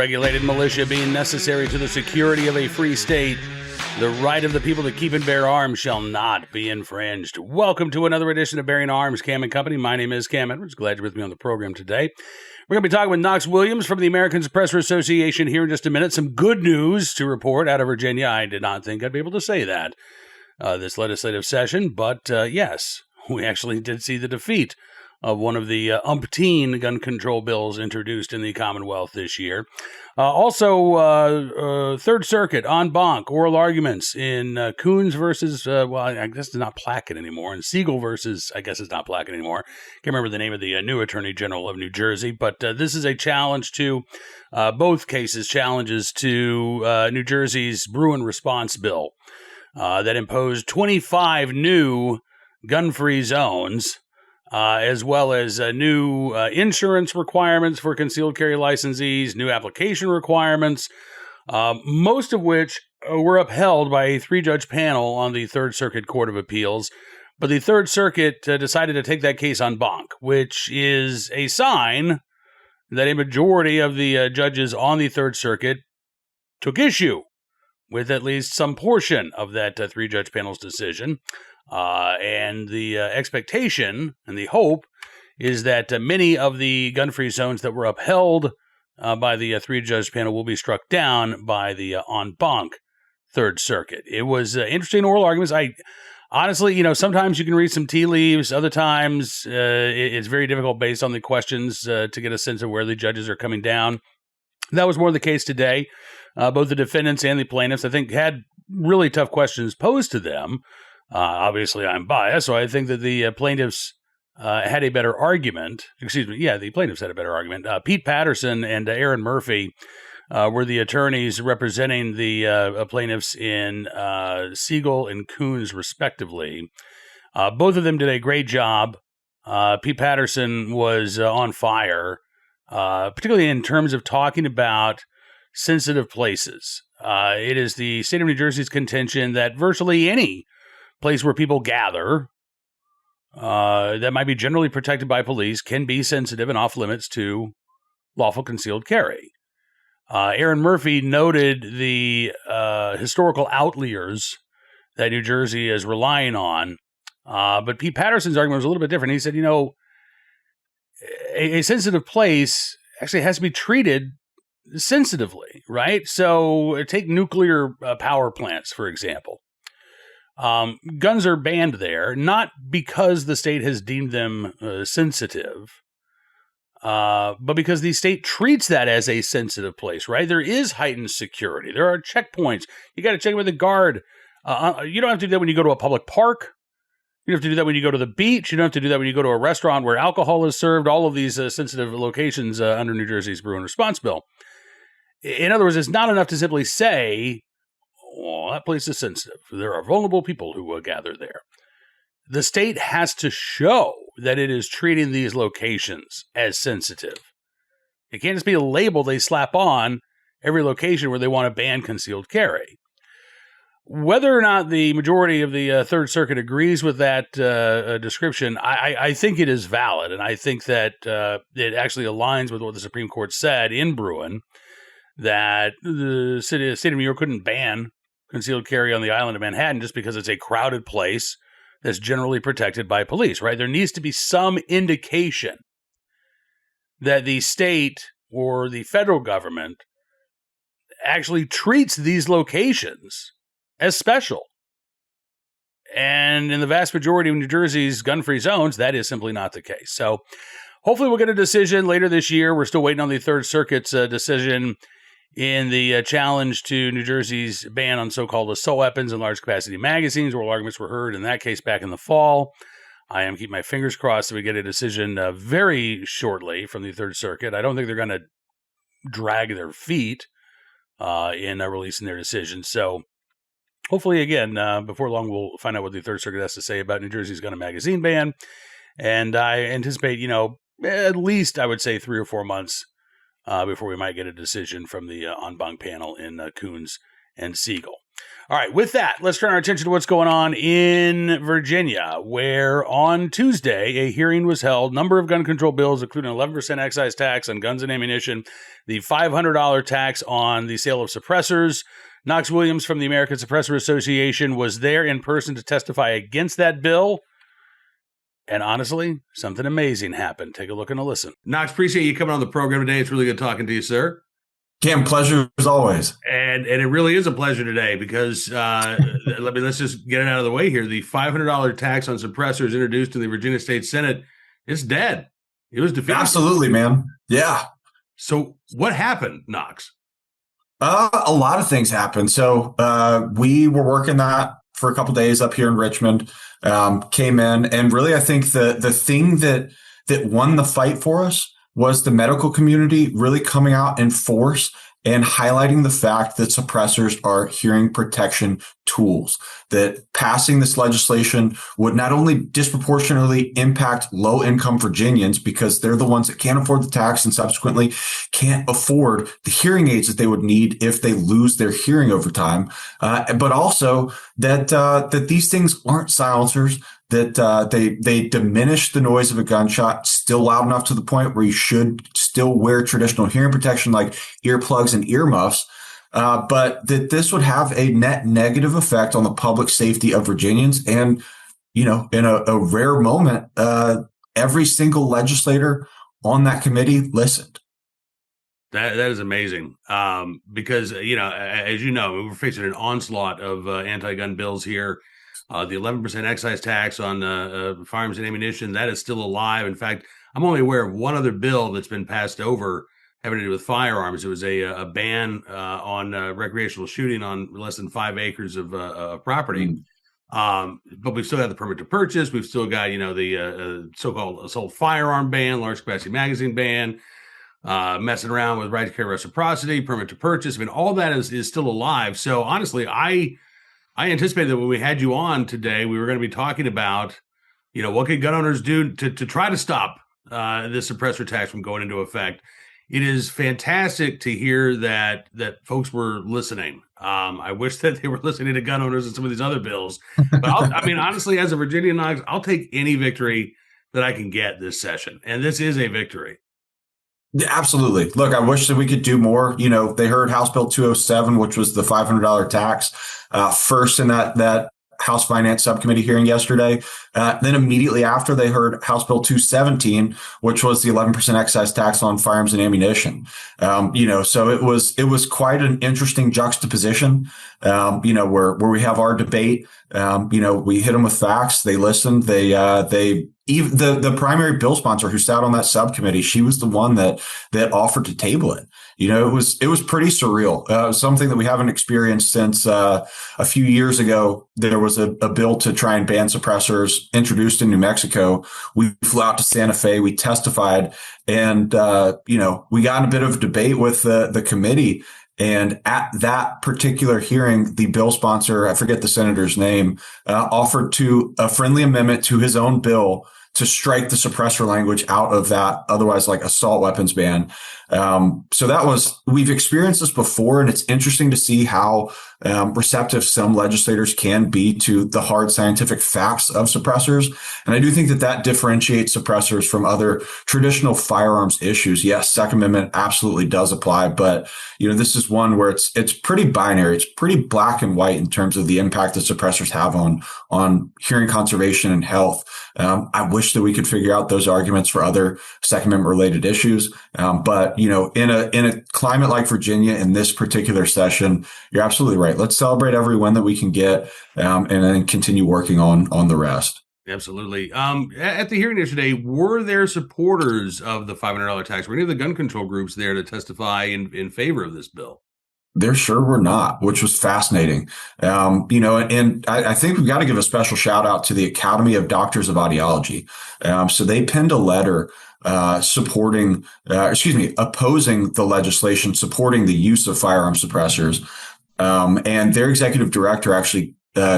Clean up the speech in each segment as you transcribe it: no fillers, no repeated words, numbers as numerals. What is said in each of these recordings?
well-regulated militia being necessary to the security of a free state, the right of the people to keep and bear arms shall not be infringed. Welcome to another edition of Bearing Arms, Cam & Company. My name is Cam Edwards. Glad you're with me on the program today. We're going to be talking with Knox Williams from the American Suppressor Association here in just a minute. Some good news to report out of Virginia. I did not think I'd be able to say that this legislative session, but yes, we actually did see the defeat of one of the umpteen gun control bills introduced in the Commonwealth this year. Also, Third Circuit, en banc, oral arguments in Coons versus, I guess it's not Plackett anymore, and Siegel versus, I guess it's not Plackett anymore. Can't remember the name of the new Attorney General of New Jersey, but this is a challenge to, both cases, challenges to New Jersey's Bruin Response Bill that imposed 25 new gun-free zones, as well as new insurance requirements for concealed carry licensees, new application requirements, most of which were upheld by a three-judge panel on the Third Circuit Court of Appeals. But the Third Circuit decided to take that case en banc, which is a sign that a majority of the judges on the Third Circuit took issue with at least some portion of that three-judge panel's decision. And the expectation and the hope is that many of the gun-free zones that were upheld by the three-judge panel will be struck down by the en banc Third Circuit. It was interesting oral arguments. I honestly, sometimes you can read some tea leaves. Other times it's very difficult based on the questions to get a sense of where the judges are coming down. That was more the case today. Both the defendants and the plaintiffs, I think, had really tough questions posed to them. Obviously, I'm biased, so I think that the plaintiffs had a better argument. The plaintiffs had a better argument. Pete Patterson and Aaron Murphy were the attorneys representing the plaintiffs in Siegel and Coons, respectively. Both of them did a great job. Pete Patterson was on fire, particularly in terms of talking about sensitive places. It is the state of New Jersey's contention that virtually any place where people gather that might be generally protected by police can be sensitive and off limits to lawful concealed carry. Aaron Murphy noted the historical outliers that New Jersey is relying on, but Pete Patterson's argument was a little bit different. He said, a sensitive place actually has to be treated sensitively, right? So take nuclear power plants, for example. Guns are banned there, not because the state has deemed them sensitive, but because the state treats that as a sensitive place, right? There is heightened security. There are checkpoints. You got to check with the guard. You don't have to do that when you go to a public park. You don't have to do that when you go to the beach. You don't have to do that when you go to a restaurant where alcohol is served, all of these sensitive locations under New Jersey's Bruin Response Bill. In other words, it's not enough to simply say, that place is sensitive. There are vulnerable people who will gather there. The state has to show that it is treating these locations as sensitive. It can't just be a label they slap on every location where they want to ban concealed carry. Whether or not the majority of the Third Circuit agrees with that description, I think it is valid, and I think that it actually aligns with what the Supreme Court said in Bruin, that the state of New York couldn't ban concealed carry on the island of Manhattan just because it's a crowded place that's generally protected by police, right? There needs to be some indication that the state or the federal government actually treats these locations as special. And in the vast majority of New Jersey's gun-free zones, that is simply not the case. So hopefully we'll get a decision later this year. We're still waiting on the Third Circuit's decision in the challenge to New Jersey's ban on so-called assault weapons and large-capacity magazines. Oral arguments were heard in that case back in the fall. I am keeping my fingers crossed that we get a decision very shortly from the Third Circuit. I don't think they're going to drag their feet in releasing their decision. So hopefully, again, before long, we'll find out what the Third Circuit has to say about New Jersey's gun and magazine ban. And I anticipate, at least, I would say 3 or 4 months before we might get a decision from the en banc panel in Coons and Siegel. All right, with that, let's turn our attention to what's going on in Virginia, where on Tuesday, a hearing was held. Number of gun control bills, including an 11% excise tax on guns and ammunition, the $500 tax on the sale of suppressors. Knox Williams from the American Suppressor Association was there in person to testify against that bill. And honestly, something amazing happened. Take a look and a listen. Knox, appreciate you coming on the program today. It's really good talking to you, sir. Cam, pleasure as always. And it really is a pleasure today because let's just get it out of the way here. The $500 tax on suppressors introduced in the Virginia State Senate is dead. It was defeated. Absolutely, man. Yeah. So what happened, Knox? A lot of things happened. So we were working that for a couple of days up here in Richmond, came in, and really I think the thing that won the fight for us was the medical community really coming out in force and highlighting the fact that suppressors are hearing protection tools, that passing this legislation would not only disproportionately impact low-income Virginians because they're the ones that can't afford the tax and subsequently can't afford the hearing aids that they would need if they lose their hearing over time, but also that these things aren't silencers, that they diminish the noise of a gunshot, still loud enough to the point where you should still wear traditional hearing protection like earplugs and earmuffs, but that this would have a net negative effect on the public safety of Virginians. And, you know, in a rare moment, every single legislator on that committee listened. That is amazing because, you know, as you know, we're facing an onslaught of anti-gun bills here. The 11% excise tax on firearms and ammunition, that is still alive. In fact, I'm only aware of one other bill that's been passed over having to do with firearms. It was a ban on recreational shooting on less than 5 acres of property. But we've still got the permit to purchase. We've still got, you know, the so-called assault firearm ban, large capacity magazine ban, messing around with right to carry reciprocity, permit to purchase. I mean, all that is still alive. So honestly, I anticipated that when we had you on today, we were going to be talking about, you know, what could gun owners do to try to stop this suppressor tax from going into effect. It is fantastic to hear that folks were listening. I wish that they were listening to gun owners and some of these other bills. But I mean, honestly, as a Virginian, I'll take any victory that I can get this session. And this is a victory. Yeah, absolutely. Look, I wish that we could do more. You know, they heard House Bill 207, which was the $500 tax, first in that House Finance Subcommittee hearing yesterday. Then immediately after, they heard House Bill 217, which was the 11% excise tax on firearms and ammunition. You know, so it was quite an interesting juxtaposition. You know, where we have our debate. You know, we hit them with facts. They listened. Even the primary bill sponsor who sat on that subcommittee, she was the one that offered to table it. You know, it was pretty surreal. Something that we haven't experienced since a few years ago. There was a bill to try and ban suppressors introduced in New Mexico. We flew out to Santa Fe. We testified, and you know, we got in a bit of debate with the committee. And at that particular hearing, the bill sponsor, I forget the senator's name, offered to a friendly amendment to his own bill to strike the suppressor language out of that otherwise like assault weapons ban. So we've experienced this before, and it's interesting to see how receptive some legislators can be to the hard scientific facts of suppressors. And I do think that differentiates suppressors from other traditional firearms issues. Yes, Second Amendment absolutely does apply, but you know, this is one where it's pretty binary. It's pretty black and white in terms of the impact that suppressors have on hearing conservation and health. I wish that we could figure out those arguments for other Second Amendment related issues. But you know, in a climate like Virginia in this particular session, you're absolutely right. Let's celebrate every win that we can get, and then continue working on the rest. Absolutely. At the hearing yesterday, were there supporters of the $500 tax? Were any of the gun control groups there to testify in favor of this bill? There sure were not, which was fascinating. You know, and I think we've got to give a special shout out to the Academy of Doctors of Audiology. So they penned a letter opposing the legislation supporting the use of firearm suppressors. And their executive director actually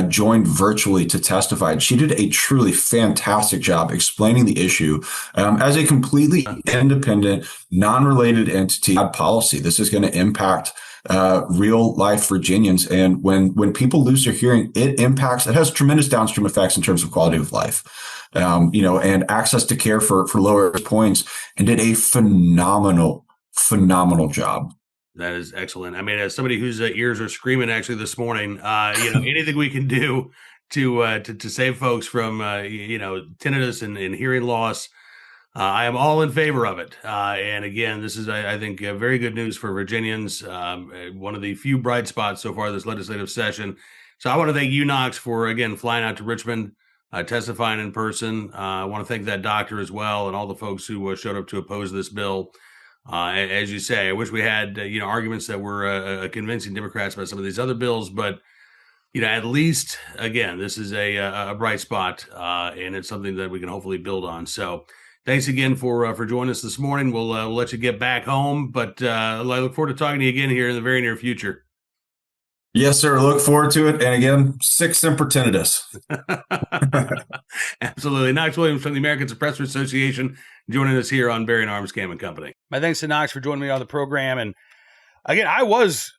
joined virtually to testify. She did a truly fantastic job explaining the issue as a completely independent, non-related entity policy. This is going to impact real life Virginians. And when people lose their hearing, it has tremendous downstream effects in terms of quality of life, and access to care for lower points, and did a phenomenal job. That is excellent. I mean, as somebody whose ears are screaming actually this morning, anything we can do to save folks from tinnitus and hearing loss, I am all in favor of it. And again, this is, I think, very good news for Virginians. One of the few bright spots so far this legislative session. So I want to thank you, Knox, for again flying out to Richmond, testifying in person. I want to thank that doctor as well, and all the folks who showed up to oppose this bill. As you say, I wish we had arguments that were convincing Democrats about some of these other bills, but at least again, this is a bright spot, and it's something that we can hopefully build on. So, thanks again for joining us this morning. We'll let you get back home, but I look forward to talking to you again here in the very near future. Yes, sir. Look forward to it. And again, sic semper tinnitus. Absolutely. Knox Williams from the American Suppressor Association joining us here on Bearing Arms Cam and Company. My thanks to Knox for joining me on the program. And again, I was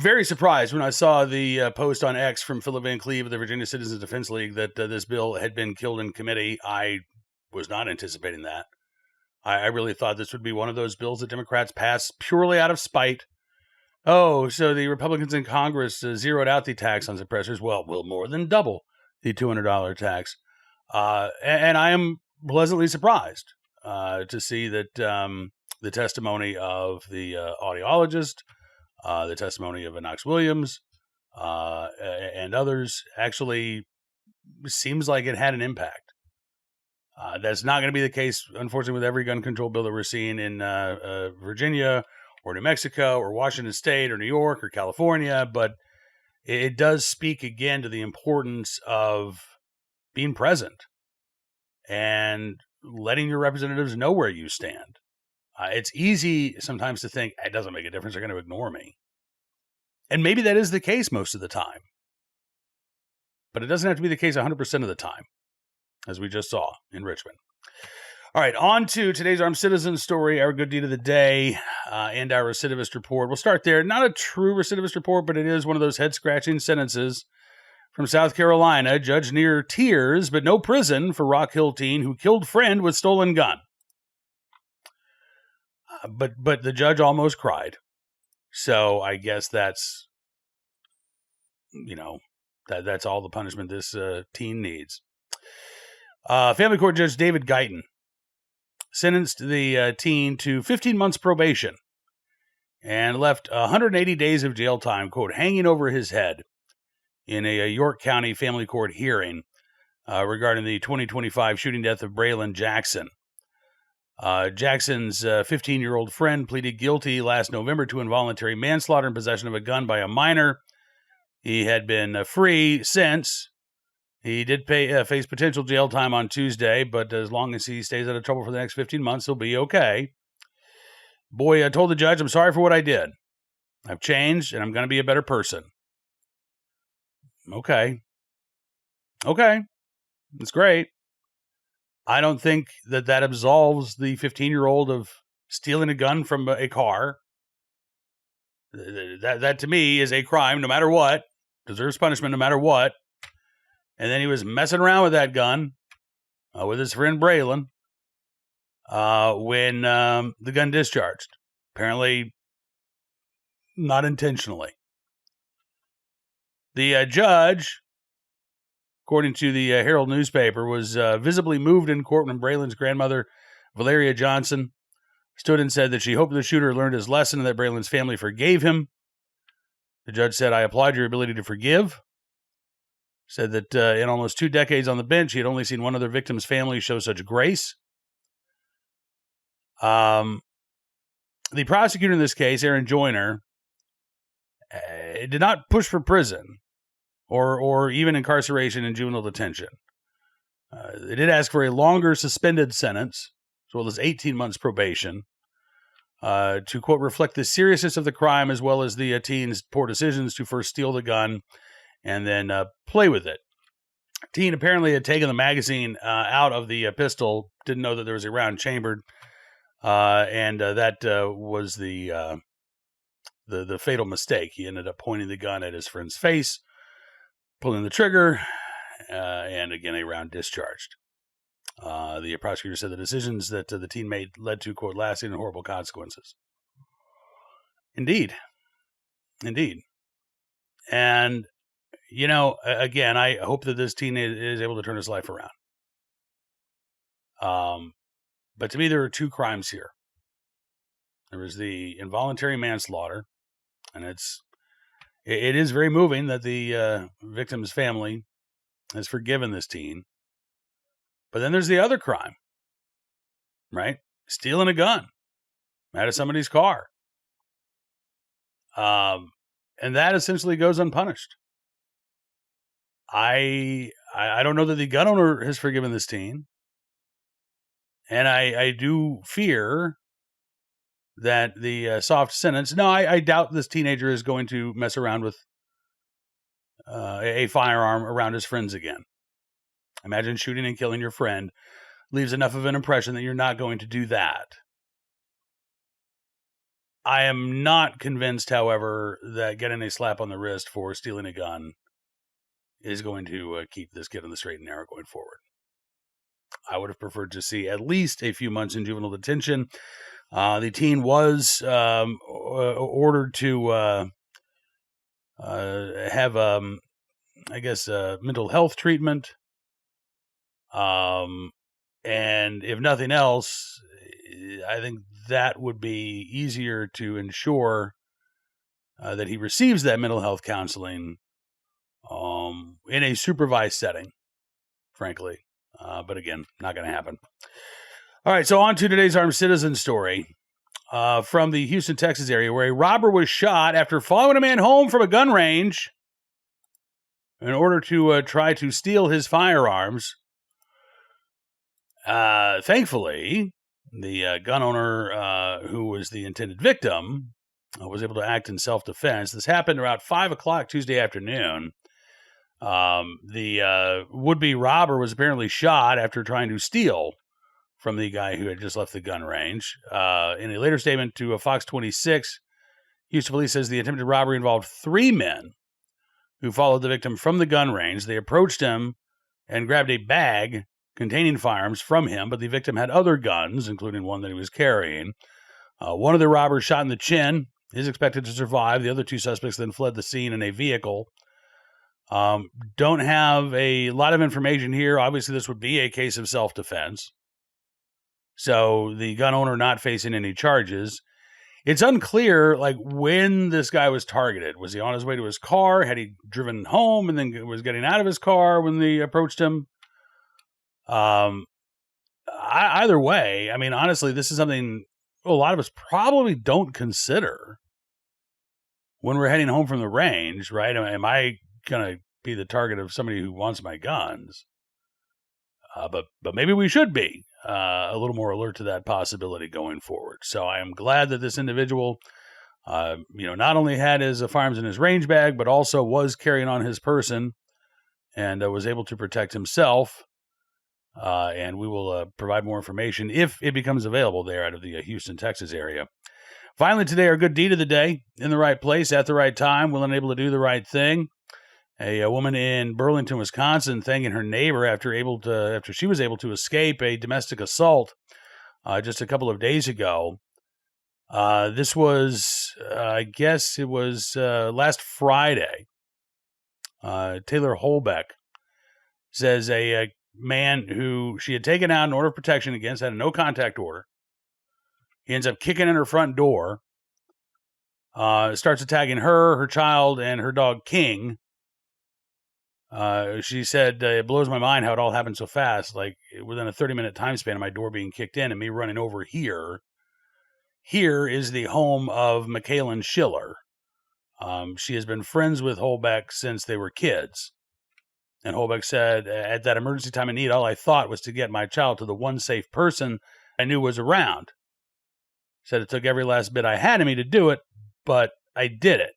very surprised when I saw the post on X from Philip Van Cleve of the Virginia Citizens Defense League that this bill had been killed in committee. I was not anticipating that. I really thought this would be one of those bills that Democrats pass purely out of spite. Oh, so the Republicans in Congress zeroed out the tax on suppressors. Well, we'll more than double the $200 tax. And I am pleasantly surprised to see that the testimony of the audiologist, the testimony of Knox Williams, and others actually seems like it had an impact. That's not going to be the case, unfortunately, with every gun control bill that we're seeing in Virginia or New Mexico or Washington State or New York or California, but it does speak again to the importance of being present and letting your representatives know where you stand. It's easy sometimes to think, it doesn't make a difference, they're going to ignore me. And maybe that is the case most of the time. But it doesn't have to be the case 100% of the time, as we just saw in Richmond. All right, on to today's Armed Citizen story, our good deed of the day, and our recidivist report. We'll start there. Not a true recidivist report, but it is one of those head-scratching sentences from South Carolina. Judge near tears, but no prison for Rock Hill teen who killed friend with stolen gun. But the judge almost cried. So I guess that's, that's all the punishment this teen needs. Family Court Judge David Guyton sentenced the teen to 15 months probation and left 180 days of jail time, quote, hanging over his head in a York County Family Court hearing regarding the 2025 shooting death of Braylon Jackson. Jackson's 15-year-old friend pleaded guilty last November to involuntary manslaughter and possession of a gun by a minor. He had been free since. He did face potential jail time on Tuesday, but as long as he stays out of trouble for the next 15 months, he'll be okay. Boy told the judge, I'm sorry for what I did. I've changed, and I'm going to be a better person. Okay. That's great. I don't think that absolves the 15-year-old of stealing a gun from a car. That to me is a crime, no matter what. Deserves punishment, no matter what. And then he was messing around with that gun with his friend Braylon when the gun discharged. Apparently, not intentionally. The judge, according to the Herald newspaper, was visibly moved in court when Braylon's grandmother, Valeria Johnson, stood and said that she hoped the shooter learned his lesson and that Braylon's family forgave him. The judge said, I applaud your ability to forgive. Said that in almost 2 decades on the bench, he had only seen one other victim's family show such grace. The prosecutor in this case, Aaron Joyner, did not push for prison or even incarceration in juvenile detention. They did ask for a longer suspended sentence, as well as 18 months probation, to, quote, reflect the seriousness of the crime as well as the teen's poor decisions to first steal the gun and then play with it. Teen apparently had taken the magazine out of the pistol, didn't know that there was a round chambered, and that was the the fatal mistake. He ended up pointing the gun at his friend's face, pulling the trigger, and again, a round discharged. The prosecutor said the decisions that the teen made led to, quote, lasting and horrible consequences. Indeed. And, again, I hope that this teen is able to turn his life around. But to me, there are two crimes here. There was the involuntary manslaughter, and it is very moving that the victim's family has forgiven this teen. But then there's the other crime, right? Stealing a gun out of somebody's car. And that essentially goes unpunished. I don't know that the gun owner has forgiven this teen. And I do fear that the soft sentence, I doubt this teenager is going to mess around with a firearm around his friends again. Imagine shooting and killing your friend leaves enough of an impression that you're not going to do that. I am not convinced, however, that getting a slap on the wrist for stealing a gun is going to keep this kid on the straight and narrow going forward. I would have preferred to see at least a few months in juvenile detention. The teen was ordered to have, mental health treatment. And if nothing else, I think that would be easier to ensure that he receives that mental health counseling in a supervised setting, frankly. But again, not going to happen. All right, so on to today's armed citizen story from the Houston, Texas area, where a robber was shot after following a man home from a gun range in order to try to steal his firearms. Thankfully, the gun owner who was the intended victim was able to act in self-defense. This happened around 5 o'clock Tuesday afternoon. The would-be robber was apparently shot after trying to steal from the guy who had just left the gun range. In a later statement to a Fox 26, Houston police says the attempted robbery involved 3 men who followed the victim from the gun range. They approached him and grabbed a bag containing firearms from him, but the victim had other guns, including one that he was carrying. One of the robbers shot in the chin is expected to survive. The other 2 suspects then fled the scene in a vehicle. Don't have a lot of information here. Obviously, this would be a case of self-defense. So the gun owner not facing any charges. It's unclear, when this guy was targeted. Was he on his way to his car? Had he driven home and then was getting out of his car when they approached him? Either way, I mean, honestly, this is something a lot of us probably don't consider when we're heading home from the range, right? Am I going to be the target of somebody who wants my guns? But maybe we should be a little more alert to that possibility going forward. So I am glad that this individual, not only had his firearms in his range bag, but also was carrying on his person and was able to protect himself. And we will provide more information if it becomes available there out of the Houston, Texas area. Finally, today, our good deed of the day, in the right place at the right time, willing and able to do the right thing. A woman in Burlington, Wisconsin, thanking her neighbor after she was able to escape a domestic assault just a couple of days ago. This was, last Friday. Taylor Holbeck says a man who she had taken out an order of protection against had a no contact order. He ends up kicking in her front door, starts attacking her child, and her dog King. She said, it blows my mind how it all happened so fast, within a 30-minute time span of my door being kicked in and me running over here. Here is the home of Michaela Schiller. She has been friends with Holbeck since they were kids. And Holbeck said, at that emergency time of need, all I thought was to get my child to the one safe person I knew was around. Said it took every last bit I had in me to do it, but I did it.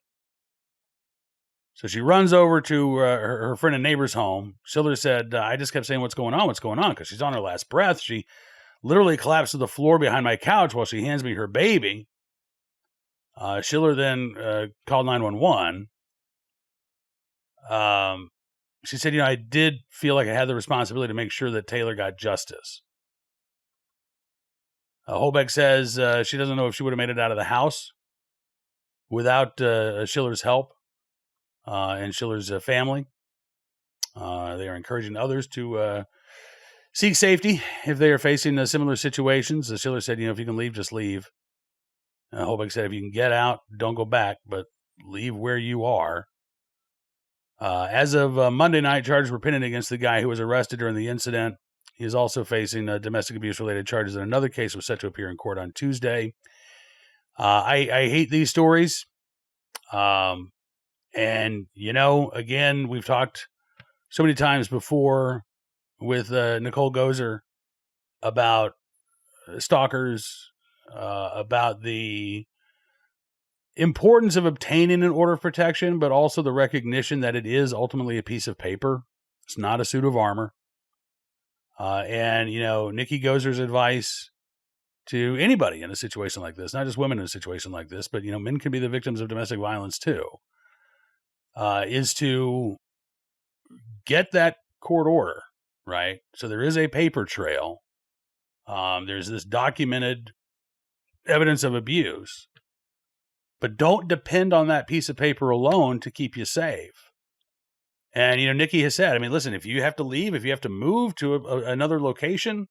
So she runs over to her friend and neighbor's home. Schiller said, I just kept saying, what's going on, because she's on her last breath. She literally collapsed to the floor behind my couch while she hands me her baby. Schiller then called 911. She said, I did feel like I had the responsibility to make sure that Taylor got justice. Holbeck says she doesn't know if she would have made it out of the house without Schiller's help and Schiller's family. They are encouraging others to seek safety if they are facing similar situations. Schiller said, if you can leave, just leave. Holbeck said, if you can get out, don't go back, but leave where you are. As of Monday night, charges were pinned against the guy who was arrested during the incident. He is also facing domestic abuse-related charges, and another case was set to appear in court on Tuesday. I hate these stories. And, again, we've talked so many times before with Nicole Gozer about stalkers, about the importance of obtaining an order of protection, but also the recognition that it is ultimately a piece of paper. It's not a suit of armor. Nikki Gozer's advice to anybody in a situation like this, not just women in a situation like this, but, men can be the victims of domestic violence too, is to get that court order, right? So there is a paper trail. There's this documented evidence of abuse, but don't depend on that piece of paper alone to keep you safe. And, Nikki has said, listen, if you have to leave, if you have to move to another location,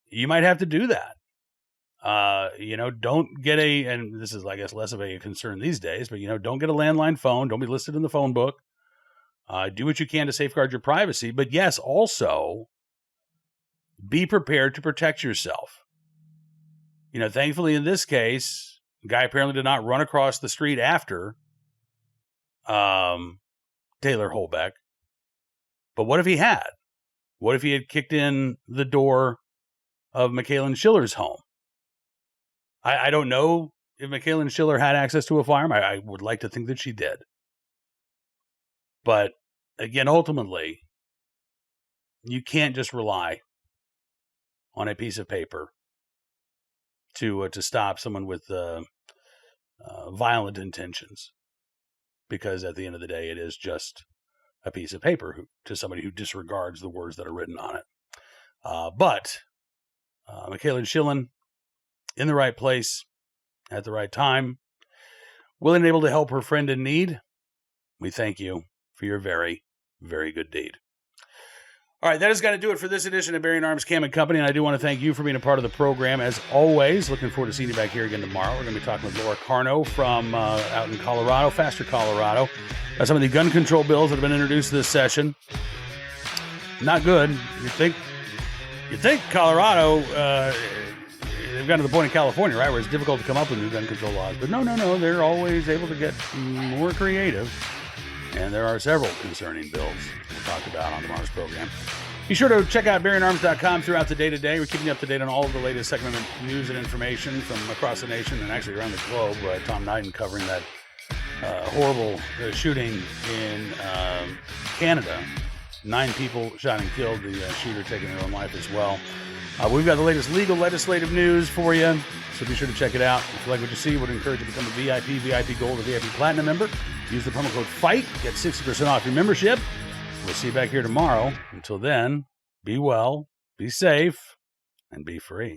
you might have to do that. Don't get and this is, I guess, less of a concern these days, but, don't get a landline phone. Don't be listed in the phone book. Do what you can to safeguard your privacy. But yes, also be prepared to protect yourself. Thankfully in this case, the guy apparently did not run across the street after Taylor Holbeck. But what if he had? What if he had kicked in the door of Michaela Schiller's home? I don't know if Michaela Schiller had access to a firearm. I would like to think that she did. But again, ultimately, you can't just rely on a piece of paper to stop someone with violent intentions, because at the end of the day, it is just a piece of paper to somebody who disregards the words that are written on it. But Michaela Schillen, in the right place at the right time, willing and able to help her friend in need, we thank you for your very, very good deed. All right, that is going to do it for this edition of Bearing Arms Cam & Company, and I do want to thank you for being a part of the program. As always, looking forward to seeing you back here again tomorrow. We're going to be talking with Laura Carno from out in Colorado, Faster, Colorado. Some of the gun control bills that have been introduced this session. Not good. You think Colorado, they've gotten to the point in California, right, where it's difficult to come up with new gun control laws. But no, they're always able to get more creative. And there are several concerning bills we'll talk about on tomorrow's program. Be sure to check out BearingArms.com throughout the day today. We're keeping you up to date on all of the latest Second Amendment news and information from across the nation and actually around the globe. Tom Knighton covering that horrible shooting in Canada. 9 people shot and killed, the shooter taking their own life as well. We've got the latest legal legislative news for you, so be sure to check it out. If you like what you see, would encourage you to become a VIP Gold, or VIP Platinum member. Use the promo code FIGHT, get 60% off your membership. We'll see you back here tomorrow. Until then, be well, be safe, and be free.